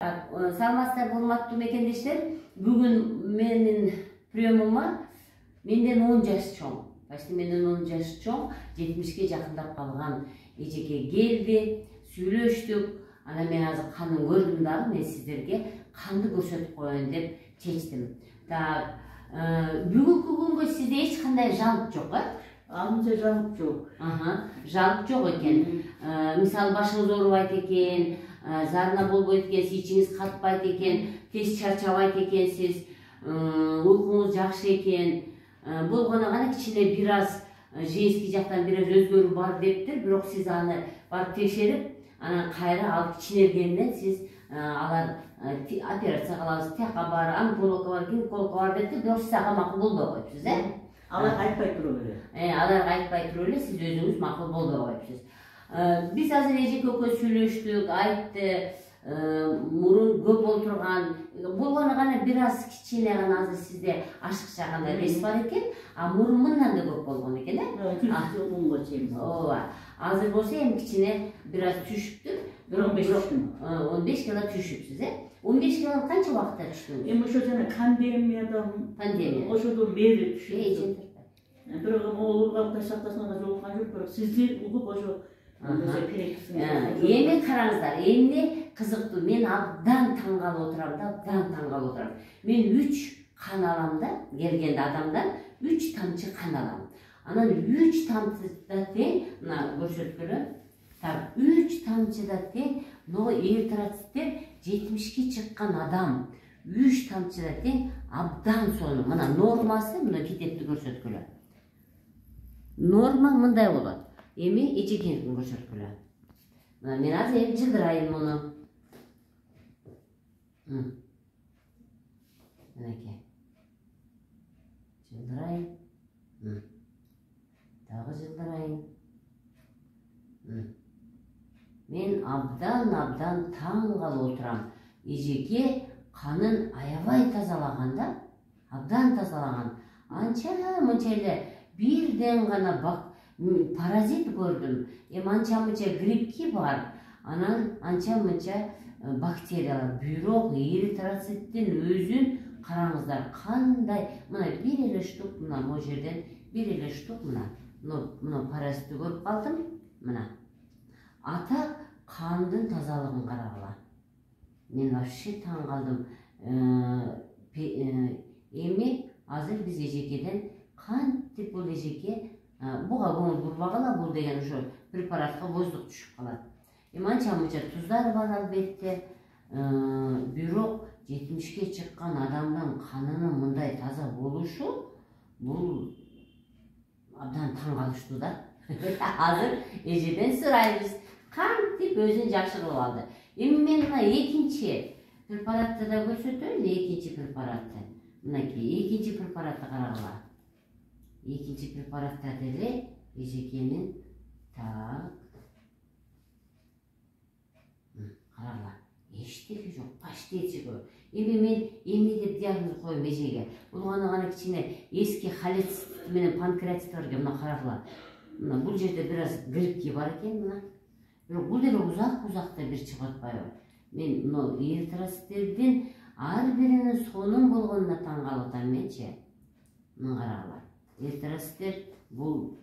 Саламатсыздар, урматтуу мекендештер. Бүгүн менин приемума менден 10 жаш чоң, почти менден 10 жаш чоң, 70ке жакындап калган эжеке келди, сүйлөштүк. Ана мен азыр канын көрдүм дагы, мен сиздерге канды көрсөтүп коеюн деп чечтим. Бүгүнкү күнгө сизде эч кандай жалп жок, Анча жалп жок. Жалп жок экен. Мисалы башыңыз оорубайт экен, зарына болбойт экен, ичиңиз катпайт экен, тез чарчабайт экенсиз, уйкуңуз жакшы экен. Болгону гана кичине бир аз женский жактан бир аз өзгөрүү бар дептир, бирок сиз аны барып текшерип, анан кайра алып кичинергенден сиз алар операция кылабыз, тияка бар, онкологка бар, гинекологка бар дептир, бирок сиз ага макул болбой коюпсуз, Алар айтпай туруп эле. Алар айтпай туруп эле, сиз өзүңүз макул болбой коюпсуз. Биз азыр эжеке экөө сүйлөштүк, айтты, мурун көп олтурган, болгону гана бир аз кичине гана азыр сизде ашыкча кандай вес бар экен, а мурун мындан да көп болгон экен, Ооба. Азыр болсо эми кичине бир аз түшүптүр, бирок 15 кг түшүпсүз, 15 кг канча убакытта түштүңүз? Эми ошо жана пандемиядан ошодон бери түшүп. Бирок оолууга таштактасына жолуккан жок, бирок сизди угуп ошо эми караңыздар, эмне кызыктуу, мен абдан таң калып отурам да, абдан таң калып отурам. Мен 3 кан алам да, келгенде адамдан 3 тамчы кан алам. Анан 3 тамчыда тең, мына көрсөткөлө, 3 тамчыда тең, но эритроциттер 70ке чыккан адам 3 тамчыда тең абдан сонун. Мына нормасы, мына кетепти көрсөткөлө. Норма мындай болот. Эми эжекенин көрсөткөлө. Мына мен азыр жылдырайын муну. Мынакей. Жылдырайын. Дагы жылдырайын. Мен абдан таң калып отурам. Эжеке канын аябай тазалаганда, абдан тазалаган. Анча-мынча эле бирден гана паразит көрдүм. Эми анча-мынча грипки бар. Анан анча-мынча бактериялар. Бирок эритроциттин өзүн караңыздар, кандай, мына бир эле штук, мына могу жерден бир эле штук, мына паразитти көрүп калдым, мына. Ата кандын тазалыгын карагыла. Мен вообще таң калдым. Эми азыр биз эжекеден кантип бул эжеке буга көңүл бурбагыла, бул деген ошо препаратка воздух түшүп калат. Эми анча-мынча туздары бар албетте, бирок 70ке чыккан адамдын канынын мындай таза болушу, бул абдан таң калыштуу да. Азыр эжеден сурайбыз, кантип өзүн жакшы кылып алды. Эми мен мына экинчи препаратты да көрсөтөйүн, экинчи препаратты. Мынакей, экинчи препаратты карагыла. Экинчи препаратта деле эжекенин карагыла. Эчтеке жок, почти эчеге. Эми мен эмне деп диагноз коем эжеге? Бул гана кичине эски холецит менен панкреатит бар экен, мына карагыла. Мына бул жерде бир аз грипки бар экен, мына. Бирок бул деле узак-узакта бир чыгып атпайбы? Мен мына эритроциттердин ар биринин сонун болгонуна таң калып атам менчи. Мына карагыла. Эритроциттер бул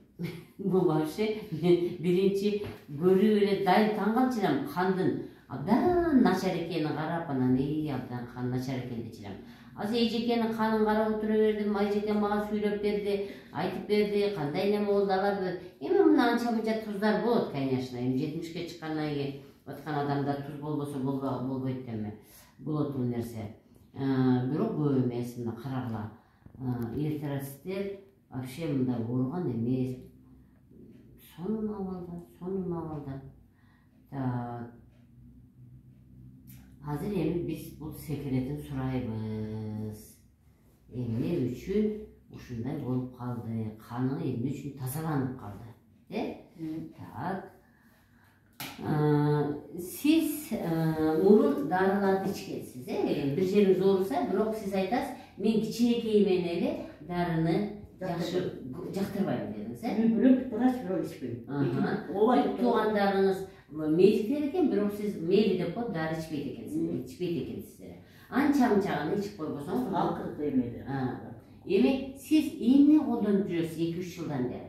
вообще биринчи көрүү эле дайым таң калып жүрөм. Кандын абдан начар экенин карап, анан абдан кан начар экен деп жүрөм. Азыр эжекенин канын карап отура бердим, эжеке мага сүйлөп берди, айтып берди, кандай неме болду алар. Эми мына анча-мынча туздар болот, конечно. Эми 70ке чыккандан кийин аткан адамда туз болбосо болбойт деме. Болот бул нерсе. Бирок көп эмес, мына карагыла. Эритроциттер вообще мындай ооруган эмес. Сонун абалда. Азыр эми биз бул секретин сурайбыз. Эмне үчүн ушундай болуп калды? Каны эмне үчүн тазаланып калды? Сиз мурун дарыларды ичкенсиз, бир жериңиз ооруса, бирок сиз айтасыз, мен кичинекей менен эле дарыны жакшы жактырбайм дедиңиз, Бирок врач бирок ичпейм. Туугандарыңыз Medikler eкен, бирок сиз мейли деп коюп дары ичпейт экенсиз, ичпейт экенсиздер. Анча-мынча ичип койбосоңуз, акыркы эмеде. Эми сиз эмне колдонуп жүрөсүз 2-3 жылдан бери?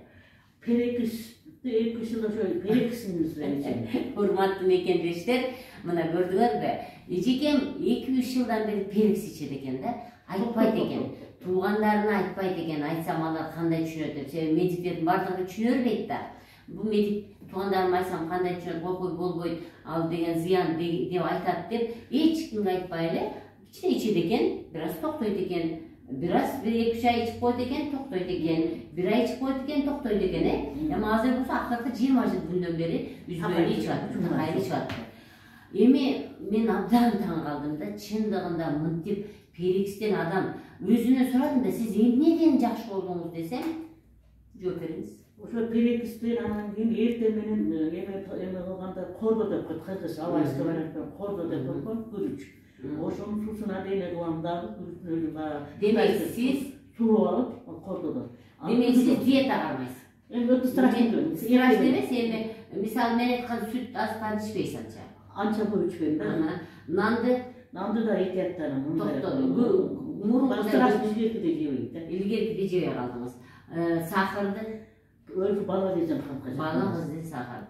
Перекисти 2 жылда ошо перекисиңиз менен. Урматтуу мекендештер, мына көрдүңөрбү? Эжекем 2-3 жылдан бери перекис ичет экен да, айтпайт экен. Туугандарына айтпайт экен, айтсам алар кандай түшүнөт деп. Себеби медиктердин бардыгы түшүнө бербейт да. Бул медик туугандарыма айтсам кандай түшүнөт, койкой болбойт, ал деген зыян деп айтат деп эч кимге айтпай эле кичине ичет экен, бир аз токтойт экен. Бир аз 1-2 ай ичип койт экен, токтойт экен. 1 ай ичип койт экен, токтойт экен. Эми азыр болсо акыркы 20 жыл күндөн бери үзбөй ичип атат, кайра ичип атат. Эми мен абдан таң калдым да, чындыгында мынтип перекистен адам өзүнөн сурадым да, сиз эмнеден жакшы болдуңуз десем, жооп бериңиз. Ошо перекистен анан кийин эртең менен эме кылганда кордо деп коет, кыргыз алайска баратпен кордо деп койгон күрүч. Ошонун суусуна дейне кылам дагы күрүчтүн өзү баягы. Демек сиз суу алып кордодон. Демек сиз диета кармайсыз. Эми өтө страшный. Страшный эмес, эми мисалы мен айткан сүт аскан ичпейсиз анча. Анча көп ичпейм да. Нанды да этияттан. Токтоду. Мурунку страшный илгеркиде жебейм да. Илгеркиде жебей калдыңыз. Сахарды өзү бала кезден калкан. Бала кыздын сахар.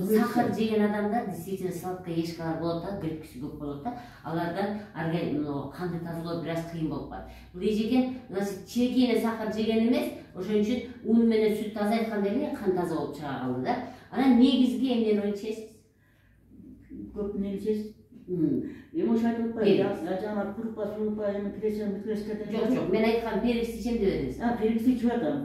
Сахар жеген адамдар действительно сладкая ешкалар болот да, грипписи көп болот да. Алардан канды тазалоо бир аз кыйын болуп калат. Бул эжекен, значит, чекине сахар жеген эмес, ошон үчүн ун менен сүт таза айтканда эле кан таза болуп чыга калды да. Анан негизги эмнени ичесиз? Көп эмне ичесиз? Эми ошо айтып атпайбы, жана крупа, эми крескеден. Жок, мен айткан перекис ичем деп элеңиз. Перекис ичип атам.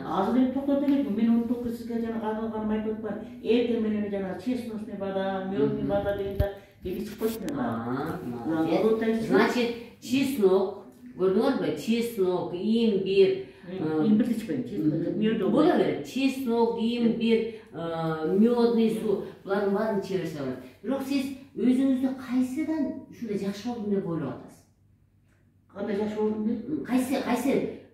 Азыр эле токтот элекмин. Мен onu сизге жана кагылганым айтып атпайм. Эртең менен жана чесночный вода, мёдный вода деген да ичип койсун. Значит, чеснок, көрдүңөрбү? Чеснок, имбирь, имбирди ичпейм, мёду. Бола берет. Чеснок, имбирь, мёдный су, булардын баарын иче берсе болот. Бирок сиз өзүңүздү кайсыдан ушундай жакшы болдум деп ойлоп атасыз? Кандай жакшы болдум деп? Кайсы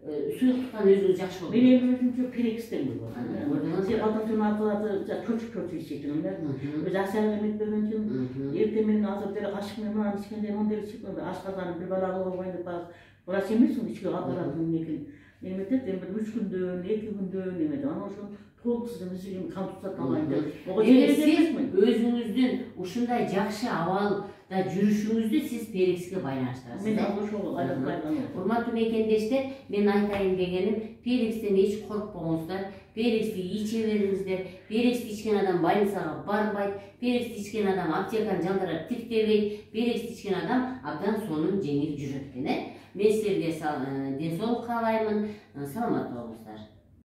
суюктуктан өзүңүз жакшы болдуңуз? Мен эми өзүмчө перекистен көрдүм. Сен батасын аркылуу чөчүк ичетиң да. Өз акчаны эметпеген үчүн эртең менен азыр деле кашык менен мынаны ичкенде мондой ичип ашказаны бир бала кылып койгон деп баары врач эмесмин, ичке аппараттын экен. Эметет, эми бир 3 күндөн, 2 күндөн эметет. Анан ошо толук сиздин кан тутат алайын деп. Сиз өзүңүздүн ушундай жакшы абалда жүрүшүңүздү сиз перекиске байланыштырасыз. Мен ошол айланам. Урматтуу мекендештер, мен айтайын дегеним, перекистен эч коркпоңуздар, перекисти иче бериңиздер. Перекисти ичкен адам больницага барбайт, перекисти ичкен адам аптеканы жалдырап тиктебейт, перекисти ичкен адам абдан сонун жеңил жүрөт экен. Мен силерге ден соолук каалаймын, саламат болуңуздар.